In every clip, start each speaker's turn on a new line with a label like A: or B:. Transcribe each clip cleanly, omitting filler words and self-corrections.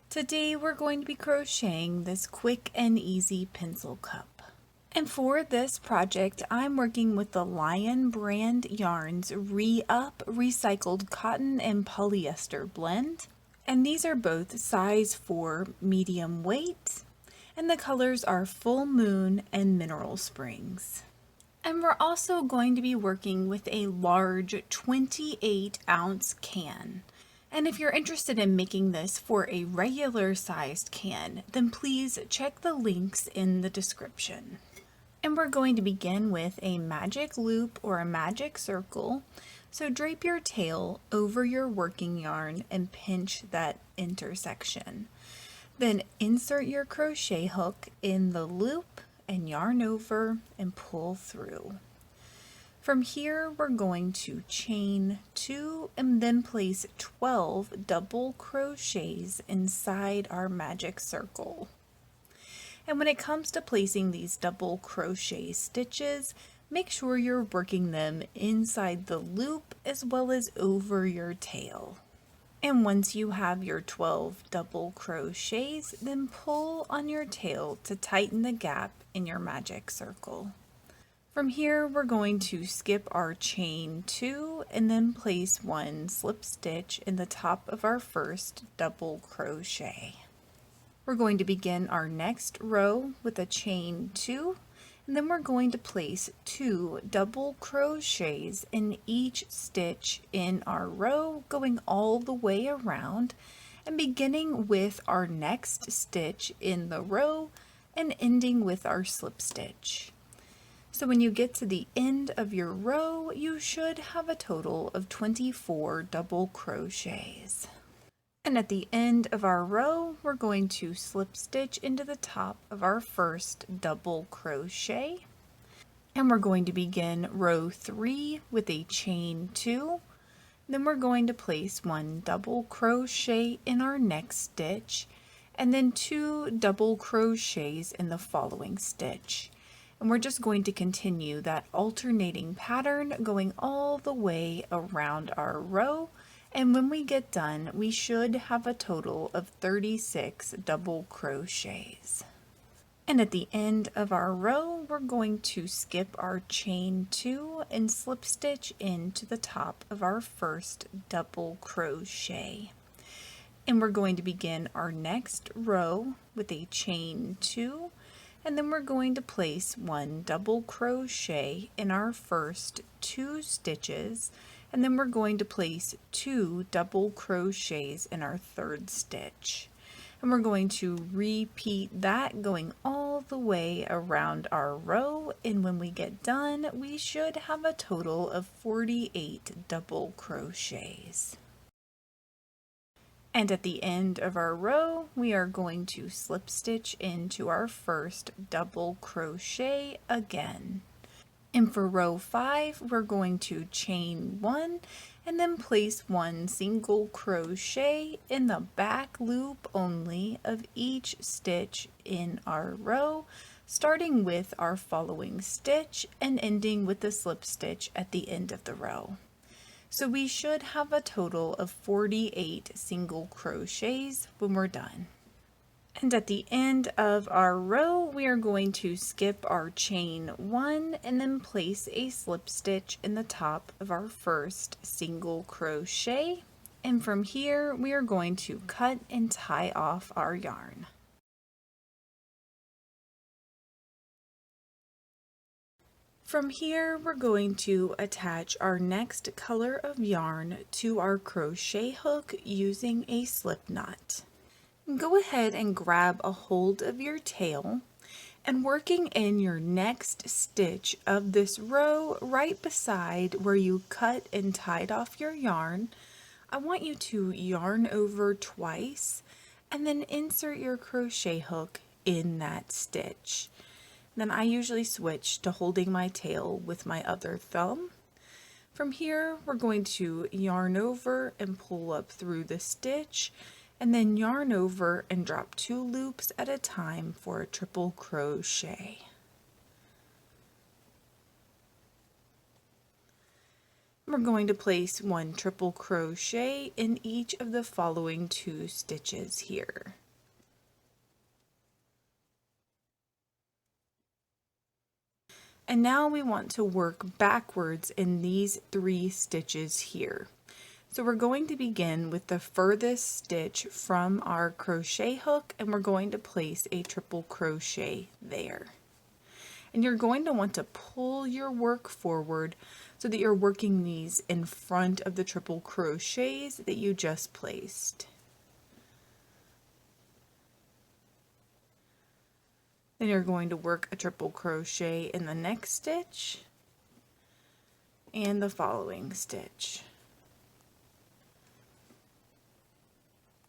A: Today we're going to be crocheting this quick and easy pencil cup. And for this project, I'm working with the Lion brand yarns Re-Up Recycled Cotton and Polyester blend. And these are both size 4 medium weight. And the colors are Full Moon and Mineral Springs. And we're also going to be working with a large 28-ounce can. And if you're interested in making this for a regular sized can, then please check the links in the description. And we're going to begin with a magic loop or a magic circle. So drape your tail over your working yarn and pinch that intersection. Then insert your crochet hook in the loop and yarn over and pull through. From here, we're going to chain 2 and then place 12 double crochets inside our magic circle. And when it comes to placing these double crochet stitches, make sure you're working them inside the loop as well as over your tail. And once you have your 12 double crochets, then pull on your tail to tighten the gap in your magic circle. From here, we're going to skip our chain 2 and then place 1 slip stitch in the top of our first double crochet. We're going to begin our next row with a chain 2, and then we're going to place 2 double crochets in each stitch in our row, going all the way around and beginning with our next stitch in the row and ending with our slip stitch. So when you get to the end of your row, you should have a total of 24 double crochets. And at the end of our row, we're going to slip stitch into the top of our first double crochet. And we're going to begin row 3 with a chain 2. Then we're going to place 1 double crochet in our next stitch, and then 2 double crochets in the following stitch. And we're just going to continue that alternating pattern going all the way around our row. And when we get done, we should have a total of 36 double crochets. And at the end of our row, we're going to skip our chain 2 and slip stitch into the top of our first double crochet. And we're going to begin our next row with a chain 2. And then we're going to place 1 double crochet in our first 2 stitches, and then we're going to place 2 double crochets in our third stitch. And we're going to repeat that going all the way around our row, and when we get done, we should have a total of 48 double crochets. And at the end of our row, we are going to slip stitch into our first double crochet again. And for row 5, we're going to chain 1 and then place 1 single crochet in the back loop only of each stitch in our row, starting with our following stitch and ending with the slip stitch at the end of the row. So we should have a total of 48 single crochets when we're done. And at the end of our row, we are going to skip our chain 1 and then place a slip stitch in the top of our first single crochet. And from here, we are going to cut and tie off our yarn. From here, we're going to attach our next color of yarn to our crochet hook using a slip knot. Go ahead and grab a hold of your tail, and working in your next stitch of this row right beside where you cut and tied off your yarn, I want you to yarn over twice and then insert your crochet hook in that stitch. Then I usually switch to holding my tail with my other thumb. From here, we're going to yarn over and pull up through the stitch, and then yarn over and drop 2 loops at a time for a triple crochet. We're going to place 1 triple crochet in each of the following 2 stitches here. And now we want to work backwards in these 3 stitches here. So we're going to begin with the furthest stitch from our crochet hook, and we're going to place a triple crochet there. And you're going to want to pull your work forward so that you're working these in front of the triple crochets that you just placed. Then you're going to work a triple crochet in the next stitch and the following stitch.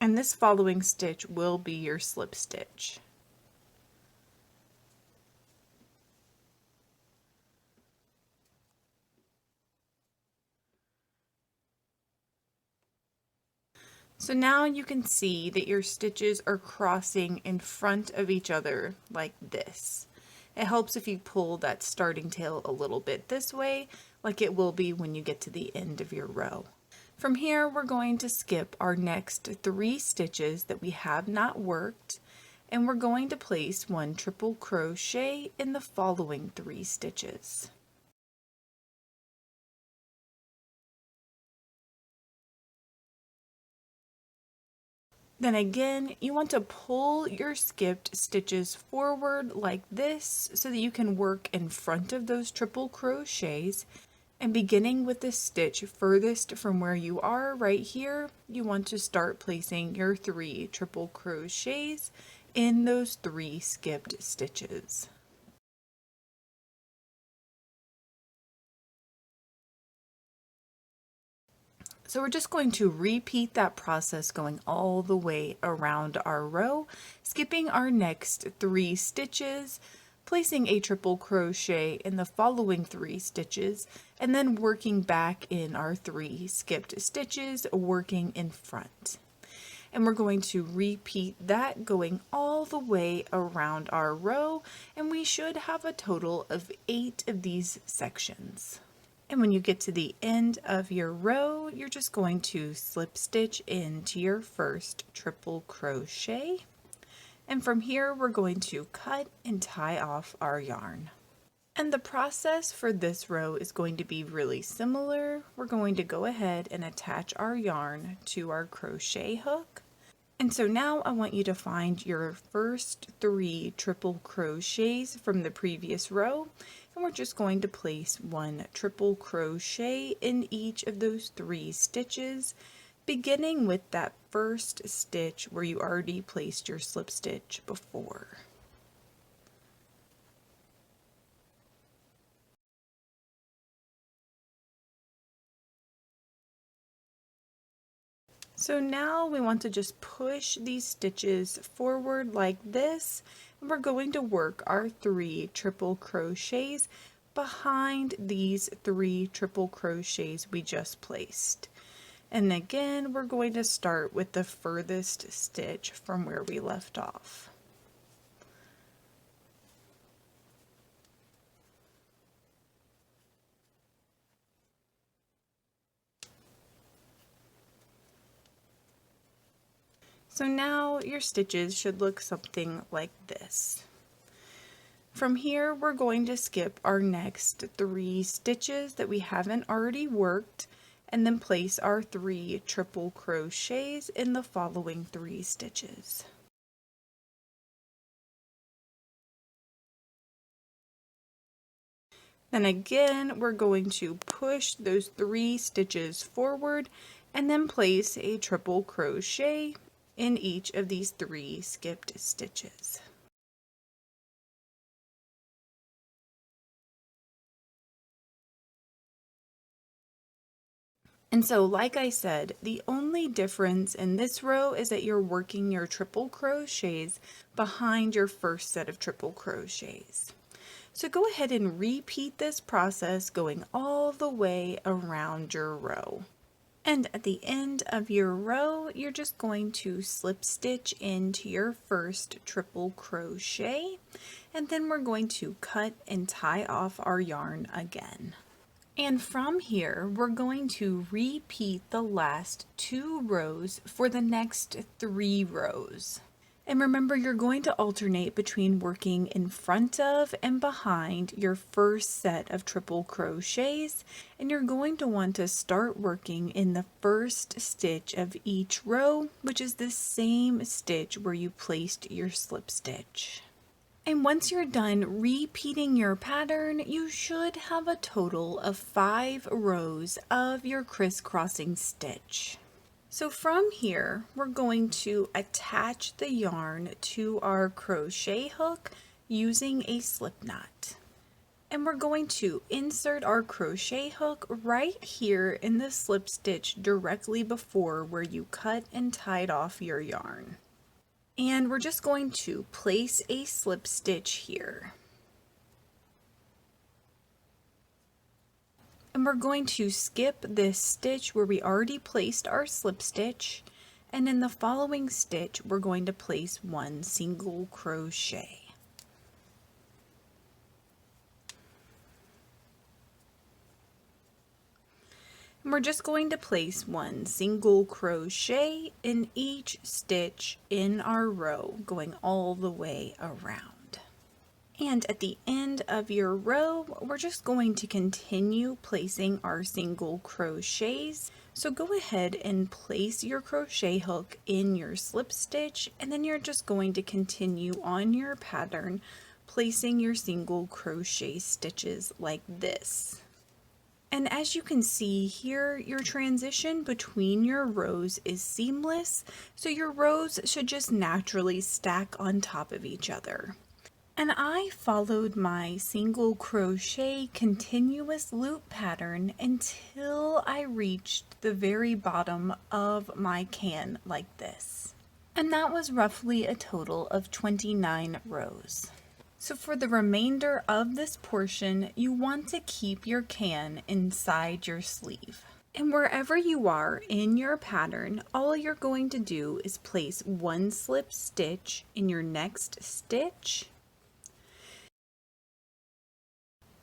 A: And this following stitch will be your slip stitch. So now you can see that your stitches are crossing in front of each other like this. It helps if you pull that starting tail a little bit this way, like it will be when you get to the end of your row. From here, we're going to skip our next 3 stitches that we have not worked, and we're going to place 1 triple crochet in the following 3 stitches. Then again, you want to pull your skipped stitches forward like this so that you can work in front of those triple crochets. And beginning with the stitch furthest from where you are right here, you want to start placing your 3 triple crochets in those 3 skipped stitches. So we're just going to repeat that process going all the way around our row, skipping our next 3 stitches, placing a triple crochet in the following 3 stitches, and then working back in our 3 skipped stitches, working in front. And we're going to repeat that going all the way around our row, and we should have a total of 8 of these sections. And when you get to the end of your row, you're just going to slip stitch into your first triple crochet. And from here, we're going to cut and tie off our yarn. And the process for this row is going to be really similar. We're going to go ahead and attach our yarn to our crochet hook. And so now I want you to find your first 3 triple crochets from the previous row, and we're just going to place 1 triple crochet in each of those 3 stitches, beginning with that first stitch where you already placed your slip stitch before. So now we want to just push these stitches forward like this, and we're going to work our 3 triple crochets behind these 3 triple crochets we just placed. And again, we're going to start with the furthest stitch from where we left off. So now your stitches should look something like this. From here, we're going to skip our next 3 stitches that we haven't already worked, and then place our 3 triple crochets in the following 3 stitches. Then again, we're going to push those 3 stitches forward and then place a triple crochet in each of these 3 skipped stitches. And so, like I said, the only difference in this row is that you're working your triple crochets behind your first set of triple crochets. So go ahead and repeat this process going all the way around your row. And at the end of your row, you're just going to slip stitch into your first triple crochet, and then we're going to cut and tie off our yarn again. And from here, we're going to repeat the last 2 rows for the next 3 rows. And remember, you're going to alternate between working in front of and behind your first set of triple crochets, and you're going to want to start working in the first stitch of each row, which is the same stitch where you placed your slip stitch. And once you're done repeating your pattern, you should have a total of 5 rows of your crisscrossing stitch. So from here, we're going to attach the yarn to our crochet hook using a slip knot. And we're going to insert our crochet hook right here in the slip stitch directly before where you cut and tied off your yarn. And we're just going to place a slip stitch here. And we're going to skip this stitch where we already placed our slip stitch, and in the following stitch we're going to place 1 single crochet. And we're just going to place 1 single crochet in each stitch in our row, going all the way around. And at the end of your row, we're just going to continue placing our single crochets. So go ahead and place your crochet hook in your slip stitch, and then you're just going to continue on your pattern, placing your single crochet stitches like this. And as you can see here, your transition between your rows is seamless, so your rows should just naturally stack on top of each other. And I followed my single crochet continuous loop pattern until I reached the very bottom of my can like this. And that was roughly a total of 29 rows. So for the remainder of this portion, you want to keep your can inside your sleeve. And wherever you are in your pattern, all you're going to do is place 1 slip stitch in your next stitch.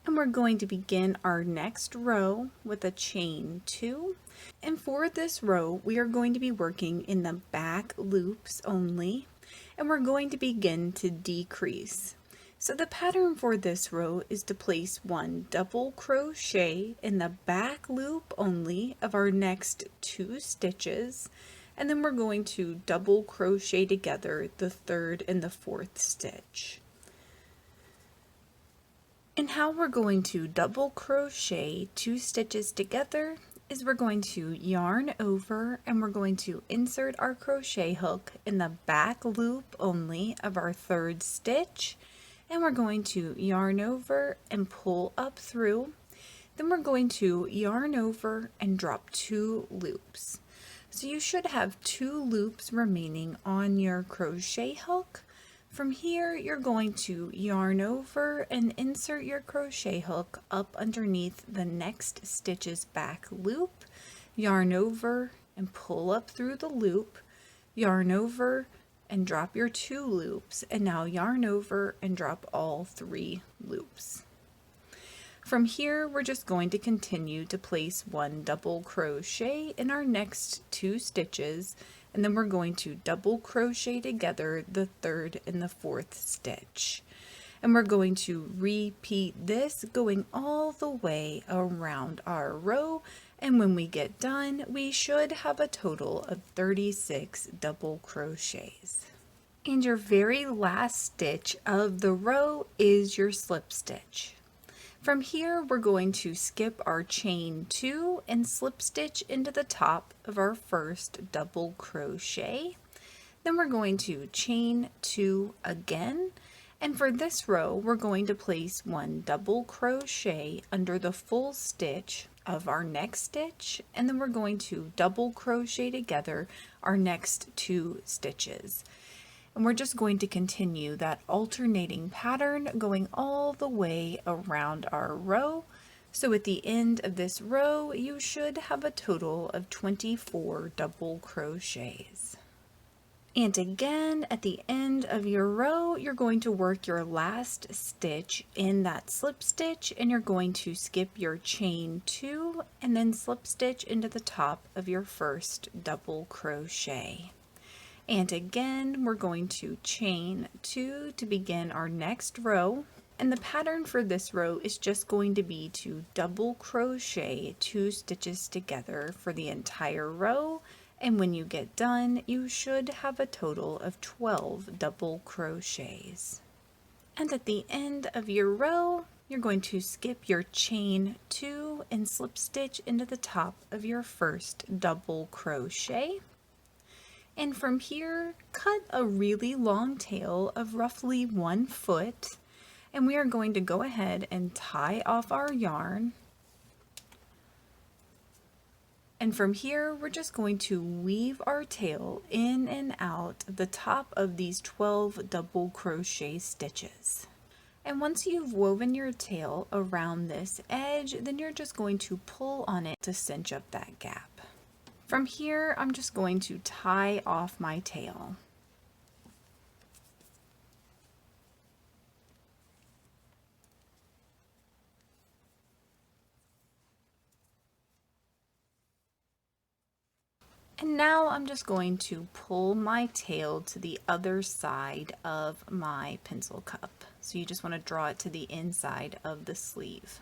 A: And we're going to begin our next row with a chain 2. And for this row, we are going to be working in the back loops only, and we're going to begin to decrease. So the pattern for this row is to place 1 double crochet in the back loop only of our next 2 stitches, and then we're going to double crochet together the 3rd and the 4th stitch. And how we're going to double crochet 2 stitches together is we're going to yarn over, and we're going to insert our crochet hook in the back loop only of our 3rd stitch, and we're going to yarn over and pull up through. Then we're going to yarn over and drop 2 loops. So you should have 2 loops remaining on your crochet hook. From here, you're going to yarn over and insert your crochet hook up underneath the next stitch's back loop, yarn over and pull up through the loop, yarn over and drop your 2 loops, and now yarn over and drop all 3 loops. From here, we're just going to continue to place 1 double crochet in our next 2 stitches, and then we're going to double crochet together the 3rd and the 4th stitch. And we're going to repeat this going all the way around our row, and when we get done, we should have a total of 36 double crochets. And your very last stitch of the row is your slip stitch. From here, we're going to skip our chain 2 and slip stitch into the top of our first double crochet. Then we're going to chain 2 again, and for this row, we're going to place 1 double crochet under the full stitch of our next stitch, and then we're going to double crochet together our next 2 stitches. And we're just going to continue that alternating pattern going all the way around our row. So at the end of this row, you should have a total of 24 double crochets. And again, at the end of your row, you're going to work your last stitch in that slip stitch, and you're going to skip your chain 2 and then slip stitch into the top of your first double crochet. And again, we're going to chain 2 to begin our next row. And the pattern for this row is just going to be to double crochet 2 stitches together for the entire row. And when you get done, you should have a total of 12 double crochets. And at the end of your row, you're going to skip your chain 2 and slip stitch into the top of your first double crochet. And from here, cut a really long tail of roughly 1 foot, and we are going to go ahead and tie off our yarn. And from here, we're just going to weave our tail in and out the top of these 12 double crochet stitches. And once you've woven your tail around this edge, then you're just going to pull on it to cinch up that gap. From here, I'm just going to tie off my tail. And now I'm just going to pull my tail to the other side of my pencil cup. So you just want to draw it to the inside of the sleeve.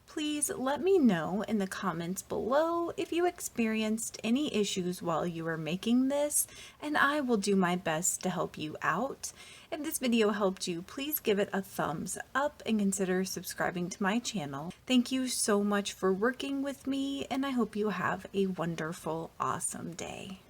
A: Please let me know in the comments below if you experienced any issues while you were making this, and I will do my best to help you out. If this video helped you, please give it a thumbs up and consider subscribing to my channel. Thank you so much for working with me, and I hope you have a wonderful, awesome day.